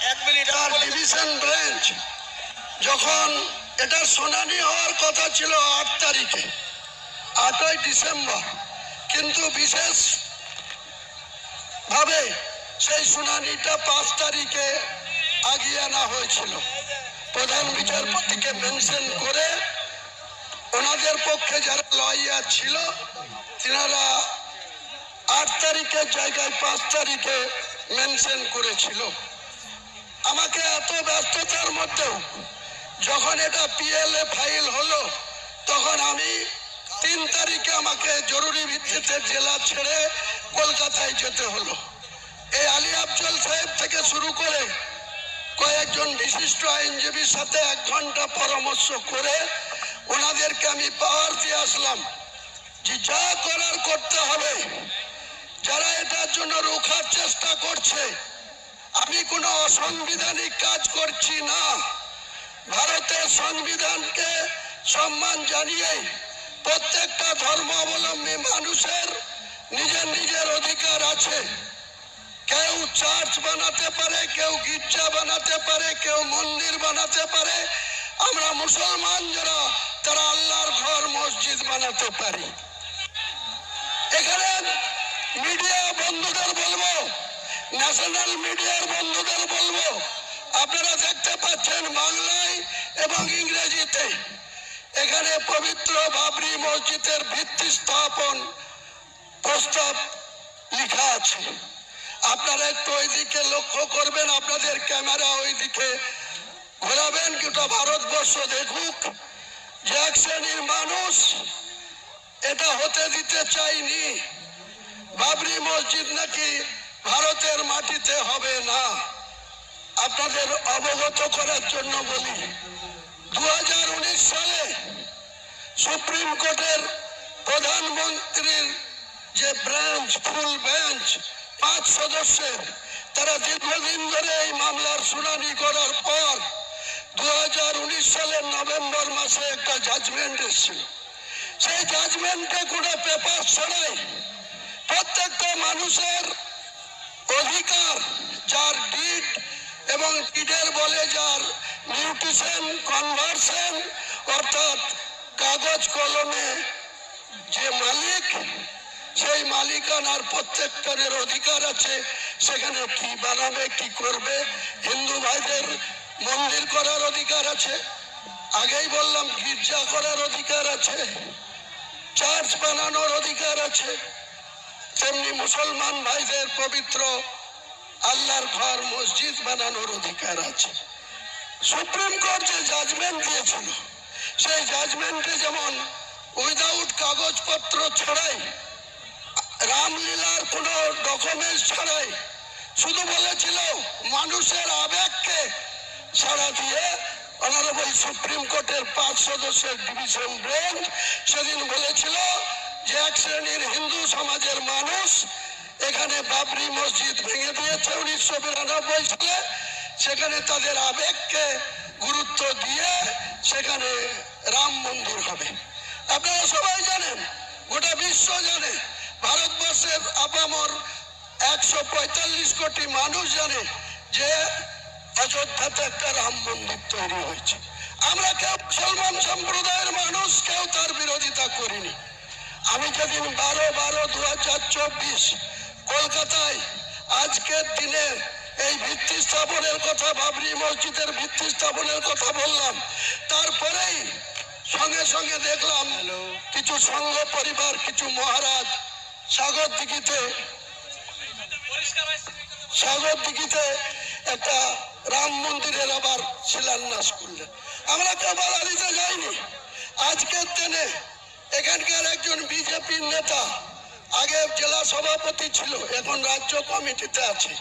তার division bench যখন এটা শুনানি হওয়ার কথা ছিল 8 তারিখে, 8ই ডিসেম্বর, কিন্তু বিশেষ ভাবে সেই শুনানিটা 5 তারিখে আগিয়ে আনা হয়েছিল। প্রধান বিচারপতিকে মেনশন করে ওনাদের পক্ষে যারা লয়ার ছিল তিনারা 8 তারিখের জায়গায় 5 তারিখে মেনশন করেছিল। আমাকে এত ব্যস্ততার মধ্যেও যখন এটা পিএলএ ফাইল হলো তখন আমি 3 তারিখে আমাকে জরুরি ভিত্তিতে জেলা ছেড়ে কলকাতায় যেতে হলো। এই আলী আফজল সাহেব থেকে শুরু করে কয়েকজন বিশিষ্ট আইনজীবীর সাথে 1 ঘন্টা পরামর্শ করে ওনাদেরকে আমি পাওয়ার দিয়ে আসলাম যে যা করার করতে হবে। যারা এটার জন্য রোখার চেষ্টা করছে, আমি কোনো অসাংবিধানিক কাজ করছি না। ভারতের সংবিধানকে সম্মান জানিয়ে প্রত্যেকটা ধর্মাবলম্বী মানুষের নিজের নিজের অধিকার আছে। কেউ চার্চ বানাতে পারে, কেউ গির্জা বানাতে পারে, কেউ মন্দির বানাতে পারে। আমরা মুসলমান যারা তারা আল্লাহর ঘর মসজিদ বানাতে পারি। এখানে মিডিয়া বন্ধুদের বলবো, ন্যাশনাল মিডিয়ার বন্ধুদের বলবো, আপনারা দেখতে পাচ্ছেন বাংলায় এবং ইংরেজিতে এখানে পবিত্র বাবরি মসজিদের ভিত্তি স্থাপন প্রস্তাব লেখা আছে। আপনারা একটু ওইদিকে লক্ষ্য করবেন, আপনাদের ক্যামেরা ওইদিকে ঘোরাবেন, গোটা ভারতবর্ষ দেখুক যে এক শ্রেণীর মানুষ এটা হতে দিতে চাইনি। বাবরি মসজিদ নাকি ভারতের মাটিতে হবে না। আপনাদের অবগত করার জন্য বলি, 2019 সালে সুপ্রিম কোর্টের প্রধানমন্ত্রীর যে ব্রাঞ্চ, ফুল বেঞ্চ 5 সদস্যের, তারা দীর্ঘদিন ধরে এই মামলার শুনানি করার পর 2019 সালের নভেম্বর মাসে একটা জাজমেন্ট এসেছিল। সেই জাজমেন্টে কোনো পেপার ছড়াই প্রত্যেকটা মানুষের অধিকার, যার ডিড এবং ডিডের বলে যার মিউটেশন, কনভার্সন, অর্থাৎ কাগজ কলমে যে মালিক, সেই মালিকানার প্রত্যেকটার অধিকার আছে। সেখানে কি বানাবে, কি করবে। হিন্দু ভাইদের মন্দির করার অধিকার আছে, আগেই বললাম গির্জা করার অধিকার আছে, চার্চ বানানোর অধিকার আছে। তেমনি মুসলমান ভাইদের পবিত্র আল্লাহর ঘর মসজিদ বানানোর অধিকার আছে। সুপ্রিম কোর্ট যে জাজমেন্ট দিয়েছিল, সেই জাজমেন্টে যেমন উইদাউট কাগজপত্র ছাড়াই, রামলীলার কোনো ডকুমেন্টস ছাড়াই, শুধু বলেছিল মানুষের আবেগকে ছাড়া দিয়ে, অনারেবল সুপ্রিম কোর্টের 5 সদস্যের ডিভিশন বেঞ্চ সেদিন বলেছিল যে এক শ্রেণীর হিন্দু সমাজের মানুষ এখানে বাবরি মসজিদ ভেঙে দিয়েছে 1992 সালে। সেখানে তাদের আবেগকে গুরুত্ব দিয়ে সেখানে রাম মন্দির হবে। আপনারা সবাই জানেন, গোটা বিশ্ব জানে, ভারতবর্ষের আপামর 145 কোটি মানুষ জানে যে অযোধ্যাতে একটা রাম মন্দির তৈরি হয়েছে। আমরা কেউ মুসলমান সম্প্রদায়ের মানুষ কেউ তার বিরোধিতা করিনি। আমি যেদিন 12/12/2024 কলকাতায় আজকের দিনে এই ভিত্তি স্থাপনের কথা, বাবরি মসজিদের ভিত্তি স্থাপনের কথা বললাম, তারপরেই সঙ্গে সঙ্গে দেখলাম কিছু সংঘ পরিবার, কিছু মহারাজ সাগর দিঘিতে একটা রাম মন্দিরের আবার শিলান্যাস করলেন। আমরা কেউ বাধা দিতে যাইনি। আজকের দিনে এখানকার একজন বিজেপির নেতা, আগে জেলা সভাপতি ছিল, এখন রাজ্য কমিটিতে আছে,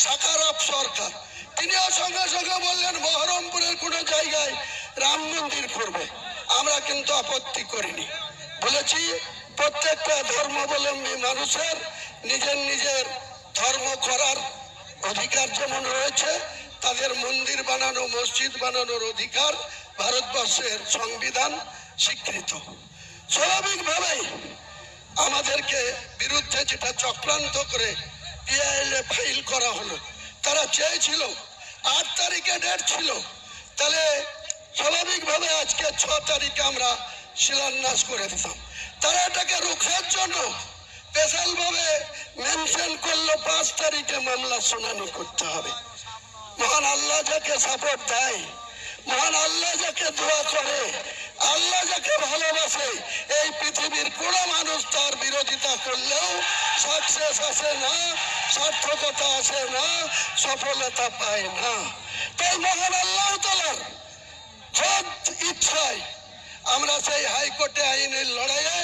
সাকারাপ সরকার, তিনিও সঙ্গে সঙ্গে বললেন বহরমপুরের কোনো জায়গায় রাম মন্দির করবে। আমরা কিন্তু আপত্তি করিনি, বলেছি প্রত্যেকটা ধর্মাবলম্বী মানুষের নিজের নিজের ধর্ম করার অধিকার যেমন রয়েছে, তাদের মন্দির বানানো, মসজিদ বানানোর অধিকার ভারতবর্ষের সংবিধান স্বীকৃত। স্বাভাবিকভাবেই আমাদেরকে বিরুদ্ধে যেটা চক্রান্ত করে পিআইএলএ ফাইল করা হলো, তারা চেয়েছিল 8 তারিখে ডেট ছিল, তাহলে স্বাভাবিকভাবে আজকে 6 তারিখে আমরা শিলান্যাস করে দিতাম। তারা এটাকে রোখার জন্য স্পেশাল ভাবে মেনশন করলো 5 তারিখে মামলা শুনানি করতে হবে। মহান আল্লাহ যাকে সাপোর্ট দেয়, মহান আল্লাহ যাকে দোয়া করে, আল্লাহ যাকে ভালোবাসে, এই পৃথিবীর কোন মানুষ তার বিরোধিতা করলেও সাকসেস আসে না, সার্থকতা আসে না, সফলতা পায় না। তাই মহান আল্লাহ তাআলার খোদ ইচ্ছায় আমরা সেই হাইকোর্টে আইনের লড়াইয়ে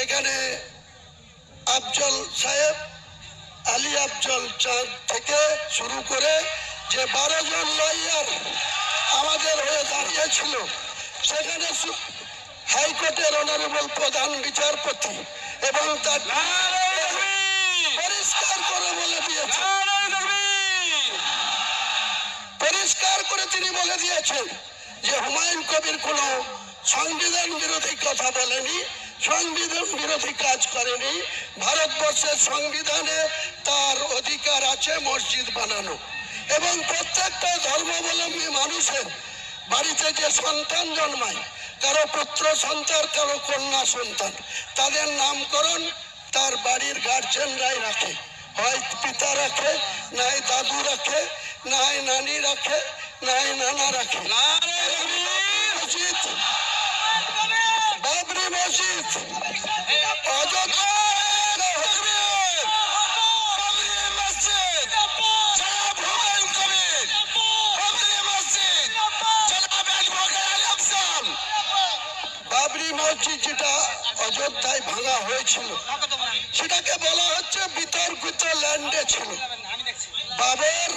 এখানে আফজল সাহেব, আলী আফজল চাঁদ থেকে শুরু করে যে 12 জন লয়ার আমাদের হয়ে দাঁড়িয়েছিল, সেখানে হাইকোর্টের অনারেবল প্রধান বিচারপতি এবং তার পরিষ্কার করে বলে দিয়েছেন, পরিষ্কার করে তিনি বলে দিয়েছেন যে হুমায়ুন কবির কোন সংবিধান বিরোধী কথা বলেনি, সংবিধান বিরোধী কাজ করেনি। ভারতবর্ষের সংবিধানে তার অধিকার আছে মসজিদ বানানো, এবং প্রত্যেকটা ধর্মাবলম্বী মানুষের বাড়িতে যে সন্তান জন্মায়, কারো পুত্র সন্তান, কারো কন্যা সন্তান, তাদের নামকরণ তার বাড়ির গার্জেনরাই রাখে, হয় পিতা রাখে, নাই দাদু রাখে, নাই নানি রাখে, নাই নানা রাখে। বাবরি মসজিদ, অযোধ্যা বাবরি মসজিদ যেটা অযোধ্যায় ভাঙা হয়েছিল, সেটাকে বলা হচ্ছে বিতর্কিত ল্যান্ডে ছিল। বাবর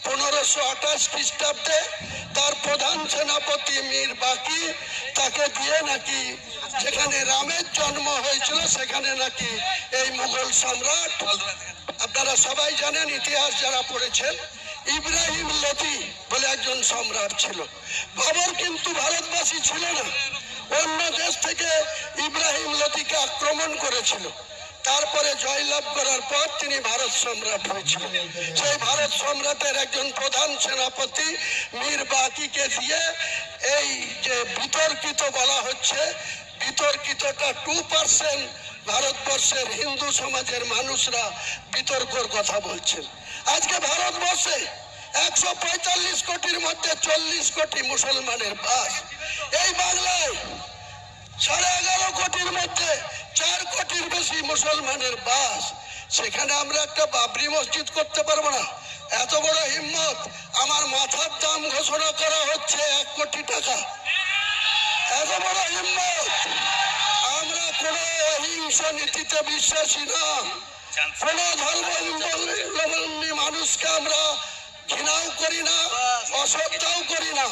1528 খ্রিস্টাব্দে তার প্রধান সেনাপতি মীর বাকি তাকে দিয়ে নাকি যেখানে রামের জন্ম হয়েছিল সেখানে নাকি এই মুঘল সম্রাট, আপনারা সবাই জানেন ইতিহাস যারা পড়েছেন, ইব্রাহিম লোদি বলে একজন সম্রাট ছিল। বাবর কিন্তু ভারতবাসী ছিল না, অন্য দেশ থেকে ইব্রাহিম লোদিকে আক্রমণ করেছিল। তারপরে জয়লাভ করার পর তিনি ভারত সম্রাট হয়েছিলেন। সেই ভারত সম্রাটের একজন প্রধান সেনাপতি মীর বাকিকে দিয়ে এই যে বিতর্কিত বলা হচ্ছে, বিতর্কিতটা 2% ভারতবর্ষের হিন্দু সমাজের মানুষরা বিতর্কর কথা বলছেন। আজকে ভারতবর্ষে 145 কোটির মধ্যে 40 কোটি মুসলমানের বাস। এই বাংলায় 11.5 কোটির মধ্যে 4 কোটির বেশি মুসলমানের বাস। সেখানে আমরা একটা বাবরি মসজিদ করতে পারবো না? এত বড় হিম্মত! আমার মাথার দাম ঘোষণা করা হচ্ছে 1 কোটি টাকা। এত বড় হিম্মত! আমরা কোন অহিংস নীতিতে বিশ্বাসী না, কোন ধর্মাবলম্বী মানুষকে আমরা ঘৃণাও করি না, অশ্রদ্ধাও করি না।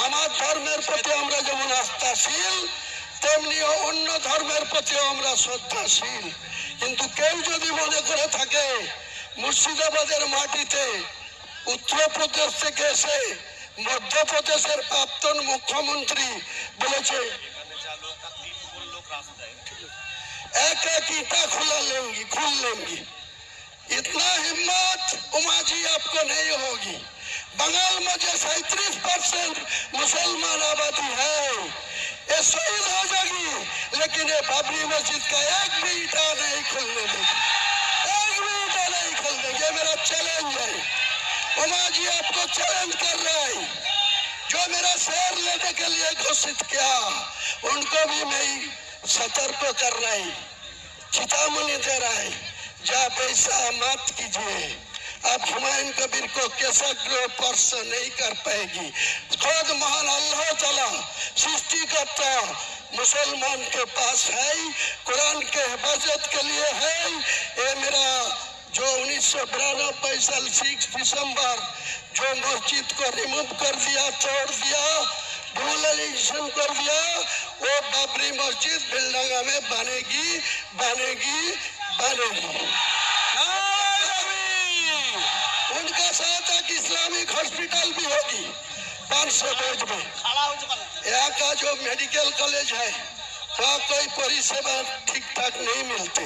আমার ধর্মের প্রতি আমরা যেমন আস্থাশীল, তেমনি অন্য ধর্মের প্রতিও আমরা শ্রদ্ধাশীল। কিন্তু কেউ যদি মনে করে থাকে মুর্শিদাবাদের মাটিতে উত্তরপ্রদেশ থেকে এসে মধ্যপ্রদেশের প্রাক্তন মুখ্যমন্ত্রী বলেছে एक एक ईटा खुल लेंगी, इतना हिम्मत उमा जी आपको नहीं होगी। बंगाल में जो 37% मुसलमान आबादी है, ये शहीद हो जाएगी, लेकिन ये बाबरी मस्जिद का एक भी ईटा नहीं खुलने देगी, एक भी ईटा नहीं खुल देगी। ये मेरा चैलेंज है, उमा जी आपको चैलेंज कर रहा है। जो मेरा शेर लेने के लिए घोषित किया, उनको भी मैं सतर्क कर रहा है, चेतावनी दे रहा है, जब ऐसा मत कीजिए। अब हुमायूं कबीर को केसग्रस्पर्श नहीं कर पाएगी। खुद महान अल्लाह ताला सृष्टिकर्ता मुसलमान के पास है, कुरान के हिफाजत के लिए है। ये मेरा जो 1992 साल 6 दिसंबर जो मस्जिद को रिमूव कर दिया, तोड़ दिया, डिमोलिशन कर दिया, वो बाबरी मस्जिद बिलडंगा में बनेगी, बनेगी, बनेगी। उनका साथ एक इस्लामिक हॉस्पिटल भी होगी 500 बेड में। यहाँ का जो मेडिकल कॉलेज है, वहाँ कोई परिसेवा ठीक ठाक नहीं मिलती।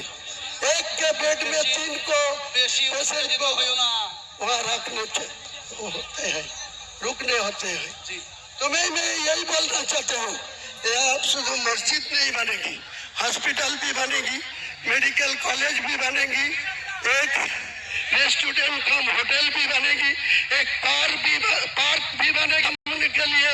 एक के बेड में 3 को पेशेंट को वहाँ वो होते हैं, रुकने होते हैं। तो मैं यही बोलना चाहता हूँ, यहाँ शुद्ध मस्जिद नहीं बनेगी, हॉस्पिटल भी बनेगी, मेडिकल कॉलेज भी बनेगी, एक रेस्टोरेंट कम होटल भी बनेगी, एक पार्क भी बनेगा के लिए।